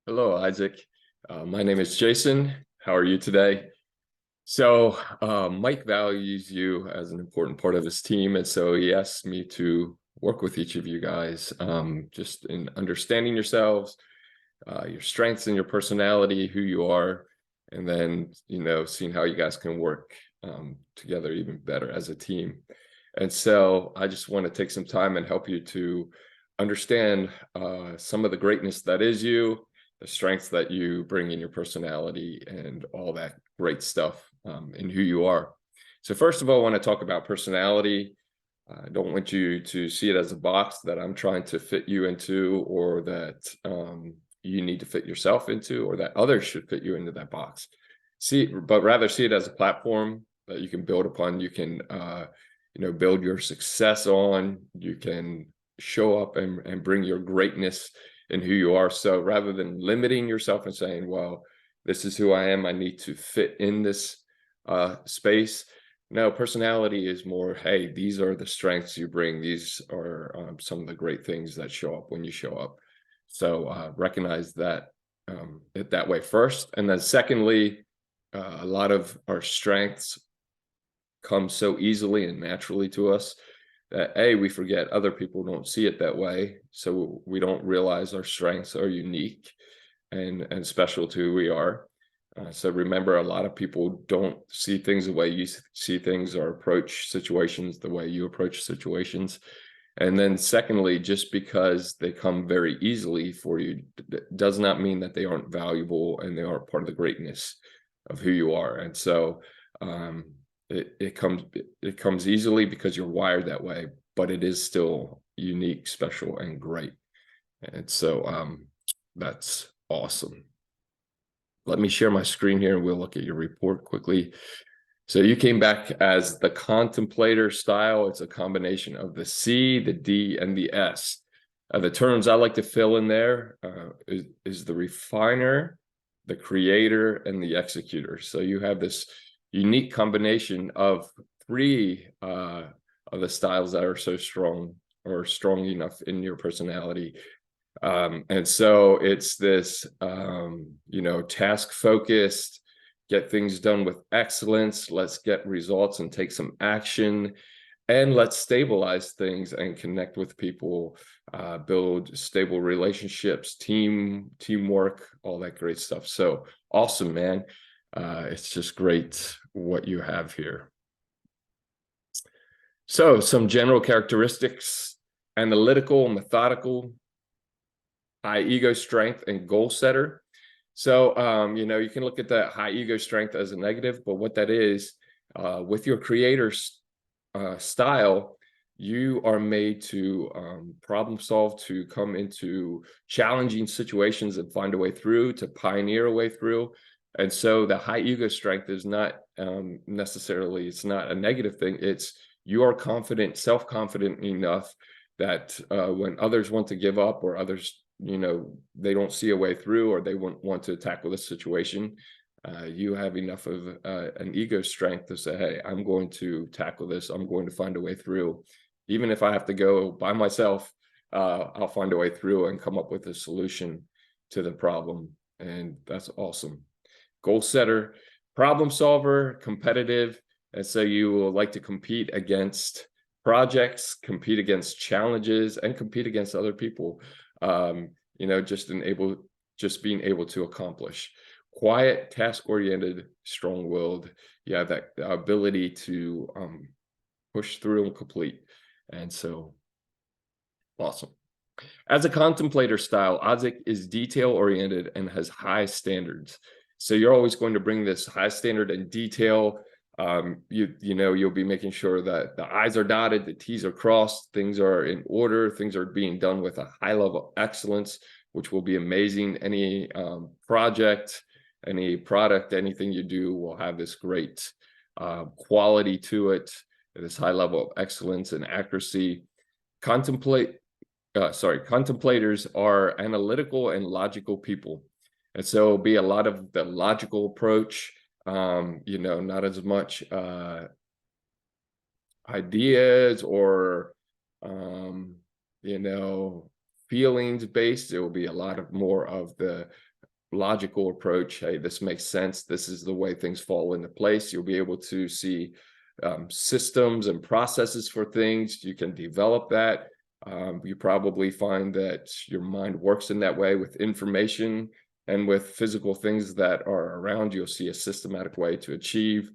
Hello, Isaac. My name is Jason. How are you today? Mike values you as an important part of his team, and so he asked me to work with each of you guys, just in understanding yourselves, your strengths and your personality, who you are, and then, seeing how you guys can work together even better as a team. And so I just want to take some time and help you to understand some of the greatness that is you, the strengths that you bring in your personality, and all that great stuff in who you are. So first of all, I want to talk about personality. I don't want you to see it as a box that I'm trying to fit you into, or that you need to fit yourself into, or that others should fit you into that box. But rather see it as a platform that you can build upon. You can build your success on. You can show up and bring your greatness in who you are. So rather than limiting yourself and saying, well, this is who I am, I need to fit in this space. No, personality is more, hey, these are the strengths you bring. These are some of the great things that show up when you show up. So recognize that it that way first. And then secondly, a lot of our strengths come so easily and naturally to us that we forget other people don't see it that way. So we don't realize our strengths are unique and special to who we are. So remember, a lot of people don't see things the way you see things, or approach situations the way you approach situations. And then secondly, just because they come very easily for you does not mean that they aren't valuable and they aren't part of the greatness of who you are. And so it comes easily because you're wired that way, but it is still unique, special, and great. And so that's awesome. Let me share my screen here and we'll look at your report quickly. So you came back as the contemplator style. It's a combination of the C, the D, and the S. The terms I like to fill in there is the refiner, the creator, and the executor. So you have this unique combination of three of the styles that are so strong, or strong enough in your personality. And so it's this, task focused, get things done with excellence. Let's get results and take some action, and let's stabilize things and connect with people, build stable relationships, teamwork, all that great stuff. So awesome, man. It's just great what you have here. So some general characteristics: analytical, methodical, high ego strength, and goal setter. So, you can look at that high ego strength as a negative, but what that is, with your creator's style, you are made to problem solve, to come into challenging situations and find a way through, to pioneer a way through. And so the high ego strength is not necessarily, it's not a negative thing. It's you are confident, self-confident enough that when others want to give up, or others, they don't see a way through, or they want to tackle this situation, you have enough of an ego strength to say, hey, I'm going to tackle this. I'm going to find a way through. Even if I have to go by myself, I'll find a way through and come up with a solution to the problem. And that's awesome. Goal setter, problem solver, competitive. And so you will like to compete against projects, compete against challenges, and compete against other people. Just being able to accomplish. Quiet, task-oriented, strong-willed. You have that ability to push through and complete. And so, awesome. As a contemplator style, Isaac is detail-oriented and has high standards. So you're always going to bring this high standard and detail. You'll be making sure that the I's are dotted, the T's are crossed, things are in order, things are being done with a high level of excellence, which will be amazing. Any project, any product, anything you do will have this great quality to it, this high level of excellence and accuracy. Contemplate Contemplators are analytical and logical people. And so it'll be a lot of the logical approach, not as much ideas or, feelings based. It will be a lot of more of the logical approach. Hey, this makes sense. This is the way things fall into place. You'll be able to see systems and processes for things. You can develop that. You probably find that your mind works in that way with information and with physical things that are around. You'll see a systematic way to achieve.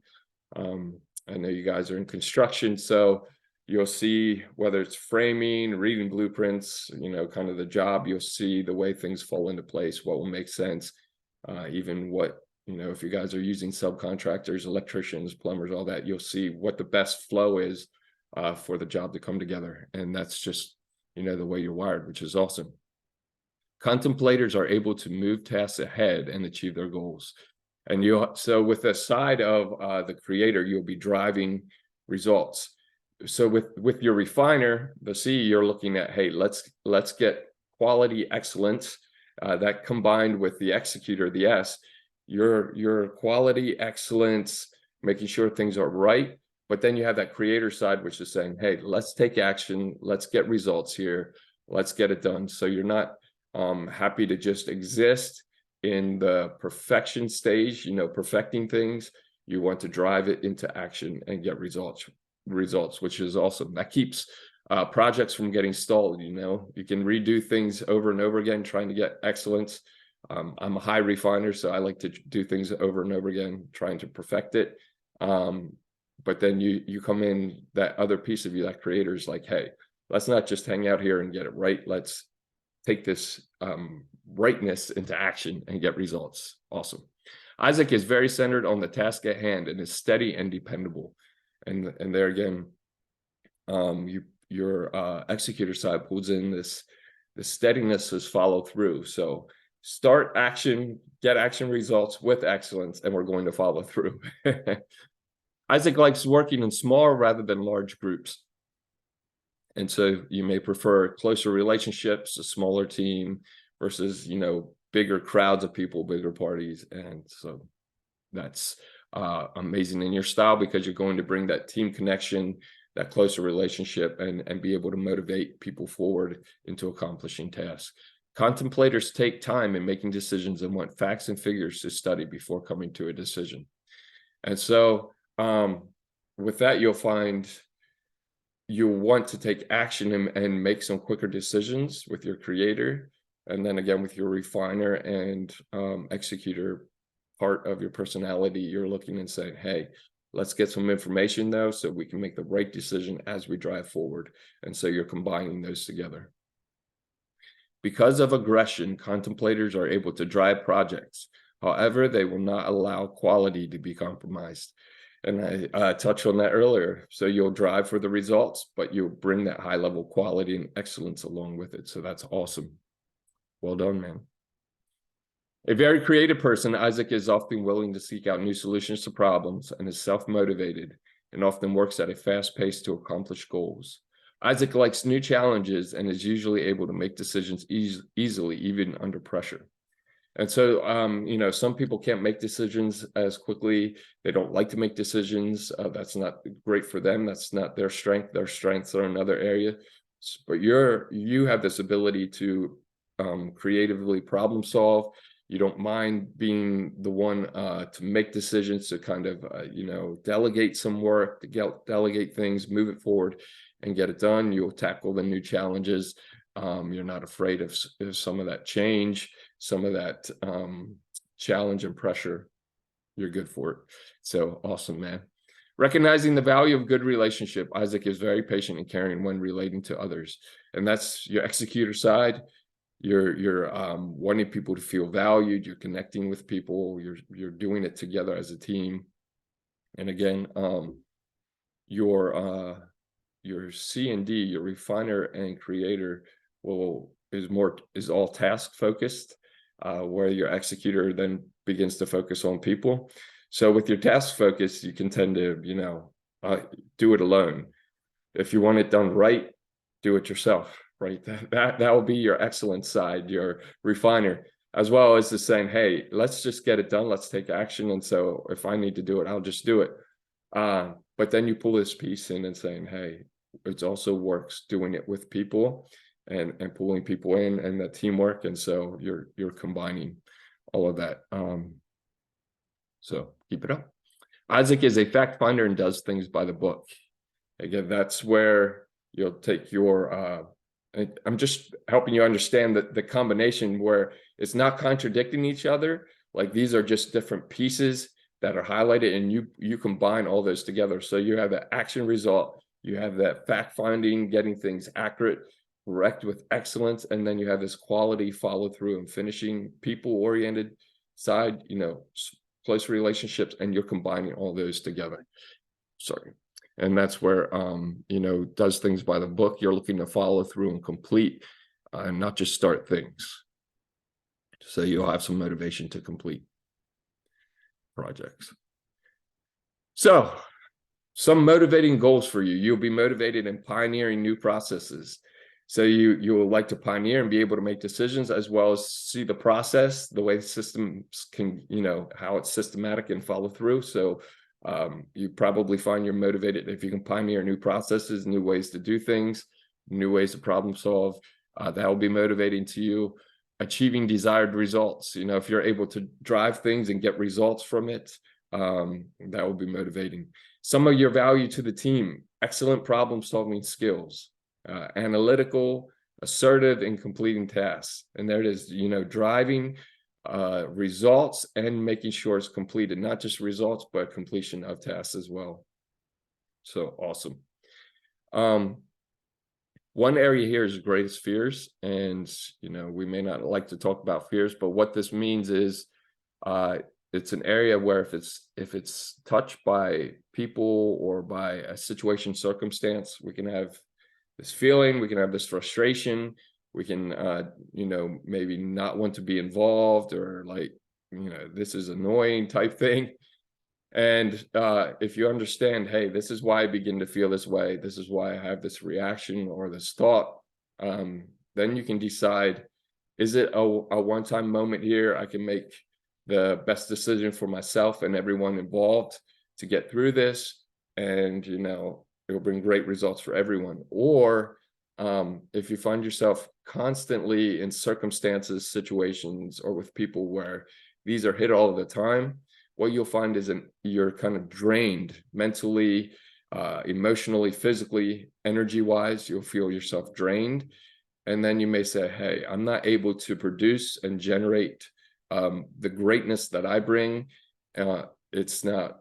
I know you guys are in construction, so you'll see whether it's framing, reading blueprints, kind of the job, you'll see the way things fall into place, what will make sense, even what, if you guys are using subcontractors, electricians, plumbers, all that, you'll see what the best flow is for the job to come together. And that's just, the way you're wired, which is awesome. Contemplators are able to move tasks ahead and achieve their goals. And so with the side of the creator, you'll be driving results. So with your refiner, the C, you're looking at, hey, let's get quality excellence. That combined with the executor, the S, your quality excellence, making sure things are right. But then you have that creator side, which is saying, hey, let's take action. Let's get results here. Let's get it done. So you're not happy to just exist in the perfection stage, perfecting things. You want to drive it into action and get results, which is awesome. That keeps projects from getting stalled. You can redo things over and over again, trying to get excellence. I'm a high refiner, so I like to do things over and over again, trying to perfect it. But then you come in, that other piece of you, that creator, is like, hey, let's not just hang out here and get it right. Let's take this rightness into action and get results. Awesome. Isaac is very centered on the task at hand and is steady and dependable. And there again, your executor side pulls in the steadiness is follow through. So start action, get action results with excellence, and we're going to follow through. Isaac likes working in small rather than large groups. And so you may prefer closer relationships, a smaller team versus, bigger crowds of people, bigger parties. And so that's amazing in your style, because you're going to bring that team connection, that closer relationship, and be able to motivate people forward into accomplishing tasks. Contemplators take time in making decisions and want facts and figures to study before coming to a decision. And so with that, you'll find you'll want to take action and make some quicker decisions with your creator. And then again, with your refiner and executor part of your personality, you're looking and saying, hey, let's get some information though, so we can make the right decision as we drive forward. And so you're combining those together. Because of aggression, contemplators are able to drive projects. However, they will not allow quality to be compromised. And I touched on that earlier. So you'll drive for the results, but you'll bring that high level quality and excellence along with it. So that's awesome. Well done, man. A very creative person, Isaac is often willing to seek out new solutions to problems and is self-motivated and often works at a fast pace to accomplish goals. Isaac likes new challenges and is usually able to make decisions easily, even under pressure. And so, some people can't make decisions as quickly. They don't like to make decisions. That's not great for them. That's not their strength. Their strengths are another area. But you have this ability to creatively problem solve. You don't mind being the one to make decisions, to kind of, delegate some work, to delegate things, move it forward and get it done. You'll tackle the new challenges. You're not afraid of some of that change, some of that challenge and pressure. You're good for it. So awesome, man. Recognizing the value of good relationship, Isaac is very patient and caring when relating to others. And that's your executor side. You're wanting people to feel valued. You're connecting with people. You're doing it together as a team. And again, your C and D, your refiner and creator, is all task focused, where your executor then begins to focus on people. So with your task focus, you can tend to, do it alone. If you want it done right, do it yourself, right? That will be your excellence side, your refiner, as well as the saying, hey, let's just get it done. Let's take action. And so if I need to do it, I'll just do it. But then you pull this piece in and saying, hey, it also works doing it with people and pulling people in and the teamwork. And so you're combining. all of that. So keep it up. Isaac is a fact finder and does things by the book. Again, that's where you'll take your, I'm just helping you understand the combination where it's not contradicting each other. Like these are just different pieces that are highlighted, and you combine all those together. So you have the action result, you have that fact finding, getting things accurate, correct with excellence, and then you have this quality follow through and finishing, people oriented side, close relationships, and you're combining all those together. Sorry. And that's where, does things by the book. You're looking to follow through and complete, and not just start things. So you'll have some motivation to complete projects. So some motivating goals for you. You'll be motivated in pioneering new processes. So you will like to pioneer and be able to make decisions, as well as see the process, the way the systems can, how it's systematic and follow through. So you probably find you're motivated if you can pioneer new processes, new ways to do things, new ways to problem solve. That will be motivating to you. Achieving desired results. If you're able to drive things and get results from it, that will be motivating. Some of your value to the team: excellent problem solving skills, analytical, assertive in completing tasks. And there it is, driving results and making sure it's completed, not just results, but completion of tasks as well. So awesome. One area here is greatest fears. And, we may not like to talk about fears, but what this means is it's an area where if it's touched by people or by a situation, circumstance, we can have this feeling, we can have this frustration, we can, maybe not want to be involved, or like, this is annoying type thing. And if you understand, hey, this is why I begin to feel this way, this is why I have this reaction or this thought, then you can decide, is it a one-time moment here? I can make the best decision for myself and everyone involved to get through this, and it will bring great results for everyone. Or if you find yourself constantly in circumstances, situations, or with people where these are hit all the time, what you'll find is you're kind of drained mentally, emotionally, physically, energy-wise. You'll feel yourself drained. And then you may say, hey, I'm not able to produce and generate the greatness that I bring. It's not,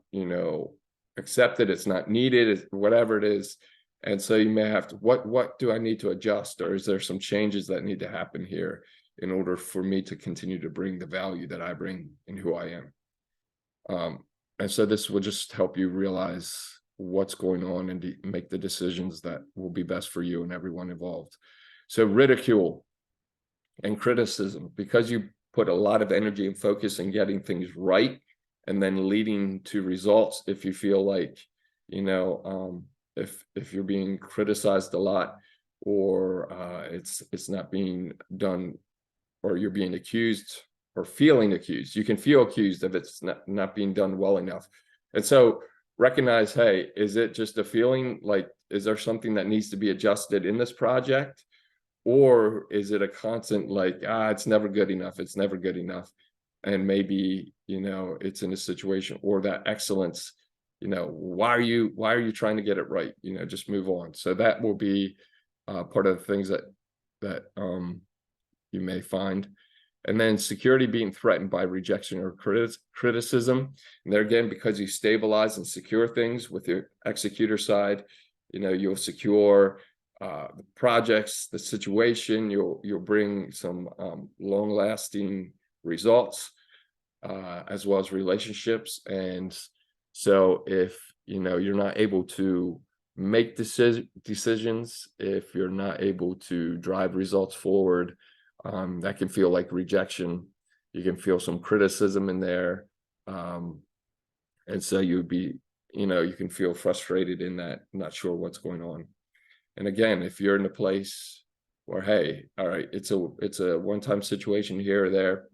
accepted, it's not needed, whatever it is. And so you may have to, what do I need to adjust? Or is there some changes that need to happen here in order for me to continue to bring the value that I bring in who I am? And so this will just help you realize what's going on and make the decisions that will be best for you and everyone involved. So ridicule and criticism, because you put a lot of energy and focus in getting things right and then leading to results. If you feel like, if you're being criticized a lot, or it's not being done, or you're being accused or feeling accused, you can feel accused if it's not being done well enough. And so recognize, hey, is it just a feeling? Like, is there something that needs to be adjusted in this project? Or is it a constant, like, it's never good enough, it's never good enough? And maybe, it's in a situation, or that excellence, why are you trying to get it right? Just move on. So that will be part of the things that you may find. And then security being threatened by rejection or criticism. And there again, because you stabilize and secure things with your executor side, you'll secure the projects, the situation, you'll bring some long-lasting results, as well as relationships. And so if you're not able to make decisions, if you're not able to drive results forward, that can feel like rejection. You can feel some criticism in there, and so you'd be, you can feel frustrated in that, not sure what's going on. And again, if you're in a place where, hey, all right, it's a one-time situation here or there,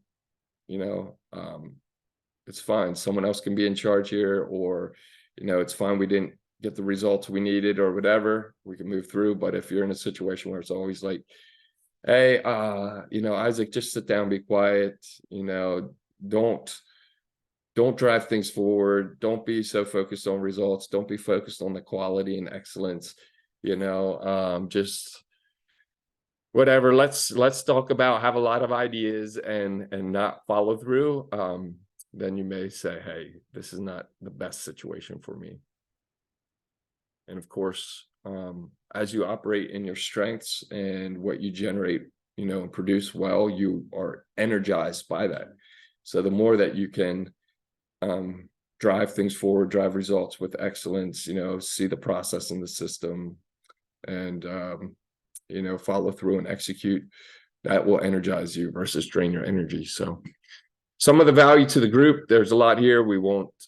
it's fine. Someone else can be in charge here, or, it's fine. We didn't get the results we needed or whatever, we can move through. But if you're in a situation where it's always like, hey, Isaac, just sit down, be quiet, don't drive things forward. Don't be so focused on results. Don't be focused on the quality and excellence. Just whatever. Let's talk about, have a lot of ideas and not follow through. Then you may say, hey, this is not the best situation for me. And of course, as you operate in your strengths and what you generate, and produce well, you are energized by that. So the more that you can drive things forward, drive results with excellence, see the process in the system, and follow through and execute, that will energize you versus drain your energy. So some of the value to the group, there's a lot here.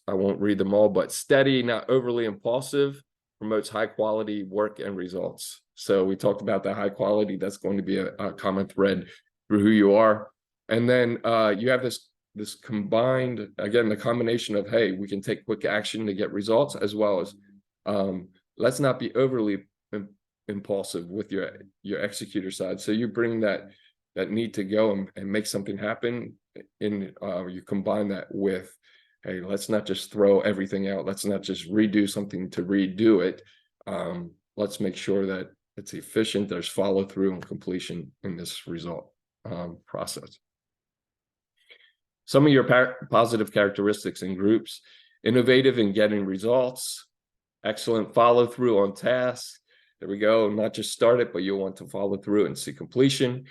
I won't read them all, but steady, not overly impulsive, promotes high quality work and results. So we talked about the high quality. That's going to be a common thread through who you are. And then you have this combined, again, the combination of, hey, we can take quick action to get results, as well as let's not be overly impulsive with your executor side. So you bring that need to go and make something happen, in you combine that with, hey, let's not just throw everything out. Let's not just redo something to redo it. Let's make sure that it's efficient. There's follow through and completion in this result process. Some of your positive characteristics in groups: innovative in getting results, excellent follow through on tasks. There we go. Not just start it, but you'll want to follow through and see completion.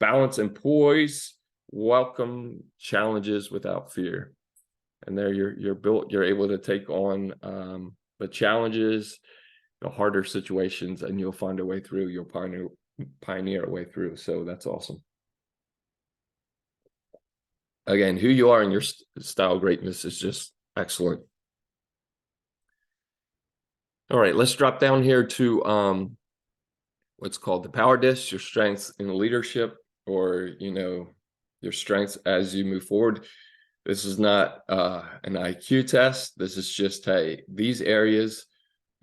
Balance and poise, welcome challenges without fear. And there you're able to take on the challenges, the harder situations, and you'll find a way through. You'll pioneer a way through. So that's awesome. Again, who you are and your style greatness is just excellent. All right, let's drop down here to what's called the power disc, your strengths in leadership, or your strengths as you move forward. This is not an IQ test. This is just, hey, these areas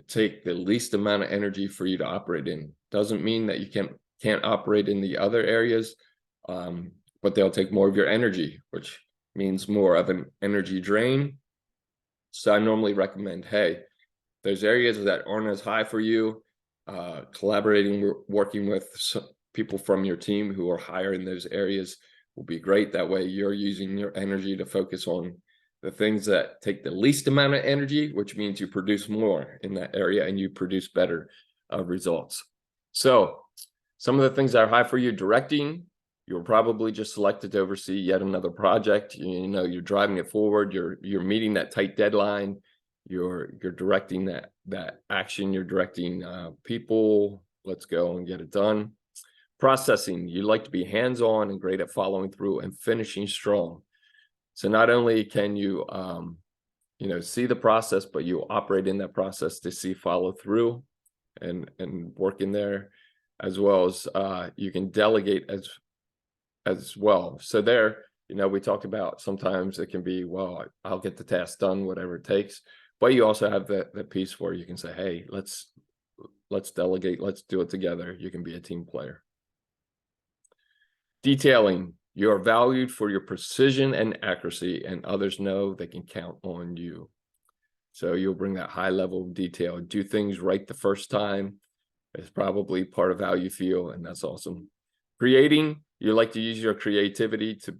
take the least amount of energy for you to operate in. Doesn't mean that you can't operate in the other areas, but they'll take more of your energy, which means more of an energy drain. So I normally recommend, hey, there's areas that aren't as high for you, collaborating, working with people from your team who are higher in those areas will be great. That way you're using your energy to focus on the things that take the least amount of energy, which means you produce more in that area and you produce better results. So some of the things that are high for you: directing. You're probably just selected to oversee yet another project. You're driving it forward. You're meeting that tight deadline. You're directing that action. You're directing people. Let's go and get it done. Processing. You like to be hands-on and great at following through and finishing strong. So not only can you see the process, but you operate in that process to see follow through and work in there, as well as you can delegate as well. So there, we talked about sometimes it can be, well, I'll get the task done, whatever it takes. But you also have that piece where you can say, hey, let's delegate, let's do it together. You can be a team player. Detailing. You are valued for your precision and accuracy, and others know they can count on you. So you'll bring that high level of detail. Do things right the first time. It's probably part of how you feel, and that's awesome. Creating. You like to use your creativity to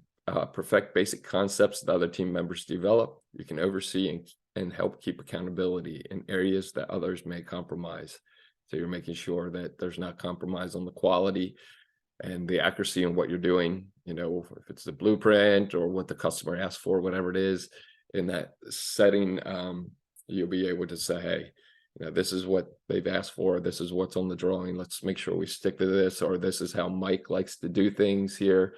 perfect basic concepts that other team members develop. You can oversee and help keep accountability in areas that others may compromise. So you're making sure that there's not compromise on the quality and the accuracy in what you're doing. If it's the blueprint or what the customer asks for, whatever it is in that setting, you'll be able to say, hey, this is what they've asked for. This is what's on the drawing. Let's make sure we stick to this, or this is how Mike likes to do things here.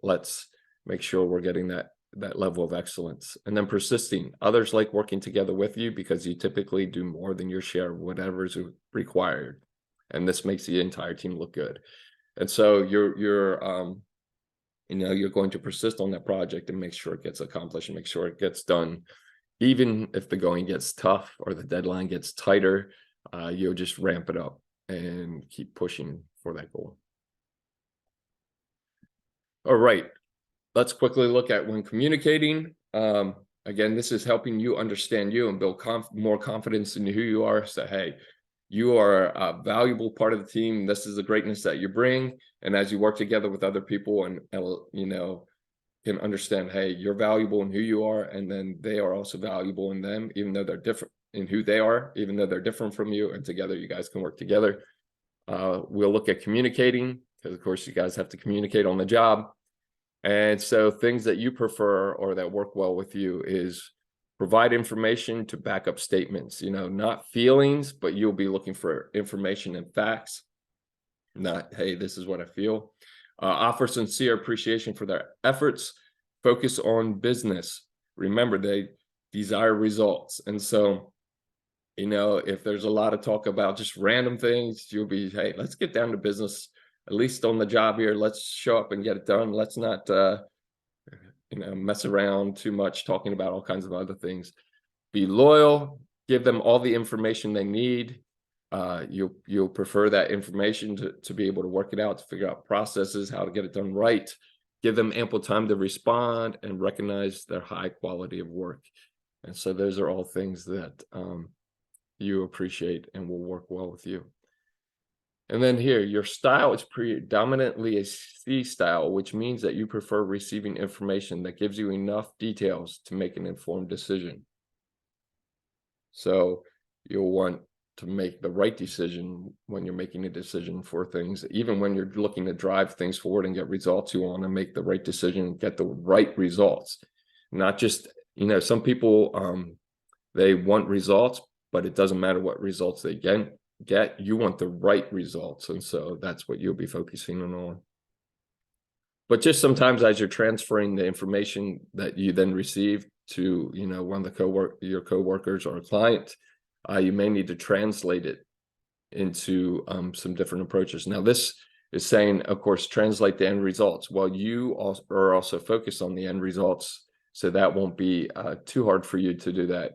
Let's make sure we're getting that level of excellence. And then persisting. Others like working together with you because you typically do more than your share of whatever is required. And this makes the entire team look good. And so you're going to persist on that project and make sure it gets accomplished and make sure it gets done. Even if the going gets tough or the deadline gets tighter, you'll just ramp it up and keep pushing for that goal. All right. let's quickly look at when communicating. Again, this is helping you understand you and build more confidence in who you are. So, hey, you are a valuable part of the team. This is the greatness that you bring. And as you work together with other people and can understand, hey, you're valuable in who you are, and then they are also valuable in them, even though they're different in who they are, even though they're different from you, and together you guys can work together. We'll look at communicating, because of course you guys have to communicate on the job. And so things that you prefer or that work well with you is provide information to back up statements, not feelings, but you'll be looking for information and facts, not, hey, this is what I feel. Offer sincere appreciation for their efforts. Focus on business. Remember, they desire results. And so, if there's a lot of talk about just random things, you'll be, hey, let's get down to business, at least on the job here. Let's show up and get it done. Let's not, mess around too much talking about all kinds of other things. Be loyal. Give them all the information they need. You'll prefer that information to be able to work it out, to figure out processes, how to get it done right. Give them ample time to respond and recognize their high quality of work. And so those are all things that you appreciate and will work well with you. And then here, your style is predominantly a C style, which means that you prefer receiving information that gives you enough details to make an informed decision. So you'll want to make the right decision when you're making a decision for things. Even when you're looking to drive things forward and get results, you want to make the right decision and get the right results. Not just, some people, they want results, but it doesn't matter what results they get. You want the right results. And so that's what you'll be focusing on. But just sometimes as you're transferring the information that you then receive to, one of your coworkers or a client, you may need to translate it into some different approaches. Now, this is saying, of course, translate the end results. Well, you are also focused on the end results, so that won't be too hard for you to do that.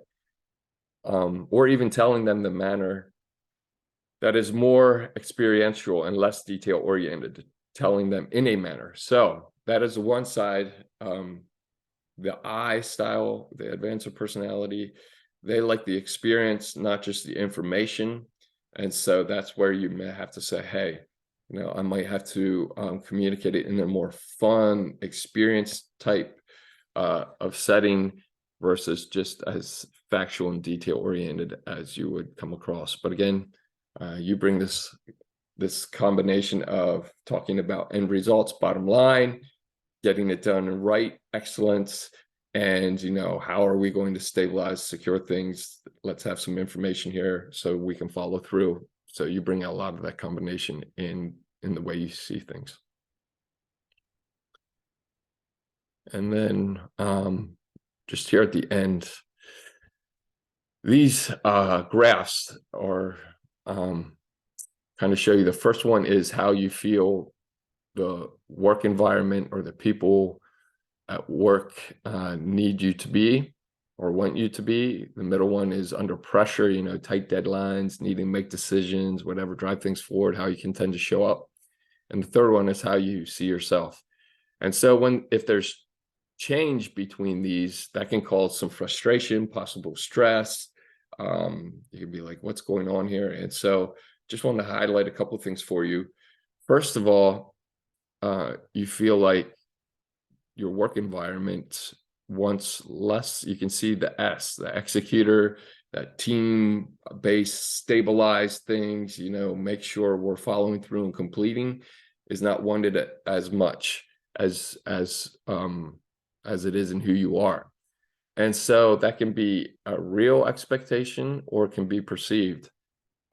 Or even telling them the manner that is more experiential and less detail oriented, telling them in a manner. So that is one side. The I style, the advanced personality, they like the experience, not just the information. And so that's where you may have to say, hey, I might have to communicate it in a more fun experience type of setting versus just as factual and detail oriented as you would come across. But again, you bring this combination of talking about end results, bottom line, getting it done right, excellence, and how are we going to stabilize, secure things? Let's have some information here so we can follow through. So you bring a lot of that combination in the way you see things. And then just here at the end, these graphs are kind of show you. The first one is how you feel the work environment or the people at work need you to be or want you to be. The middle one is under pressure, tight deadlines, needing to make decisions, whatever, drive things forward, how you can tend to show up. And the third one is how you see yourself. And so if there's change between these, that can cause some frustration, possible stress. You can be like, what's going on here? And so just want to highlight a couple of things for you. First of all, you feel like your work environment wants less. You can see the S, the executor, that team-based, stabilize things, make sure we're following through and completing, is not wanted as much as it is in who you are. And so that can be a real expectation or it can be perceived.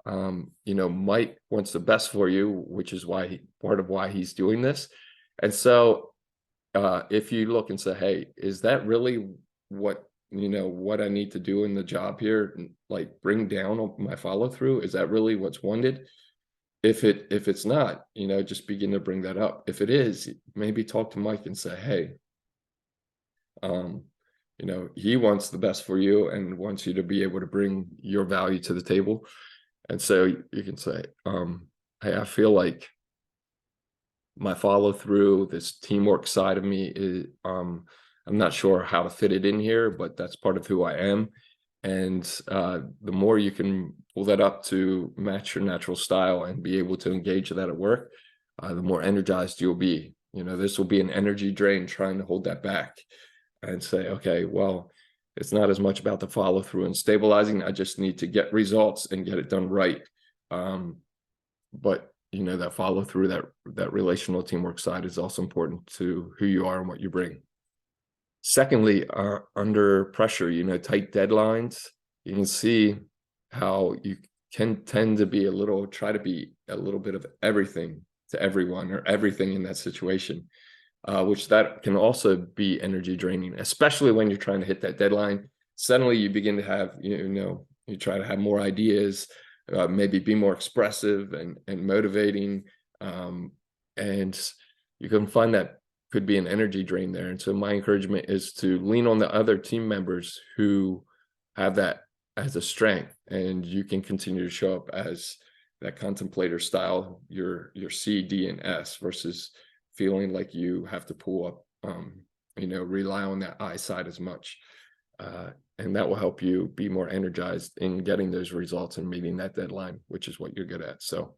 Mike wants the best for you, which is part of why he's doing this. And so if you look and say, hey, is that really what I need to do in the job here? Like bring down my follow through? Is that really what's wanted? If it's not, just begin to bring that up. If it is, maybe talk to Mike and say, hey, he wants the best for you and wants you to be able to bring your value to the table. And so you can say, hey, I feel like my follow through, this teamwork side of me is, I'm not sure how to fit it in here, but that's part of who I am. And the more you can pull that up to match your natural style and be able to engage that at work, the more energized you'll be. You know, this will be an energy drain trying to hold that back and say, okay, well, it's not as much about the follow through and stabilizing. I just need to get results and get it done right. But you know, that follow through, that relational teamwork side is also important to who you are and what you bring. Secondly, under pressure, you know, tight deadlines, you can see how you can tend to be try to be a little bit of everything to everyone or everything in that situation, which that can also be energy draining, especially when you're trying to hit that deadline. Suddenly you begin to have, you try to have more ideas, maybe be more expressive and motivating. And you can find that could be an energy drain there. And so my encouragement is to lean on the other team members who have that as a strength, and you can continue to show up as that contemplator style, your C, D, and S, versus feeling like you have to pull up, rely on that I side as much. And that will help you be more energized in getting those results and meeting that deadline, which is what you're good at. So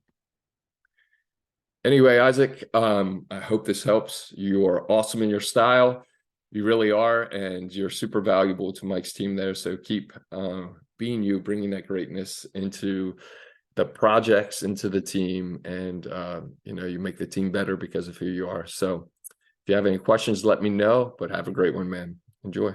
anyway, Isaac, I hope this helps. You are awesome in your style. You really are, and you're super valuable to Mike's team there. So keep being you, bringing that greatness into the projects, into the team, and you make the team better because of who you are. So if you have any questions, let me know, but have a great one, man. Enjoy.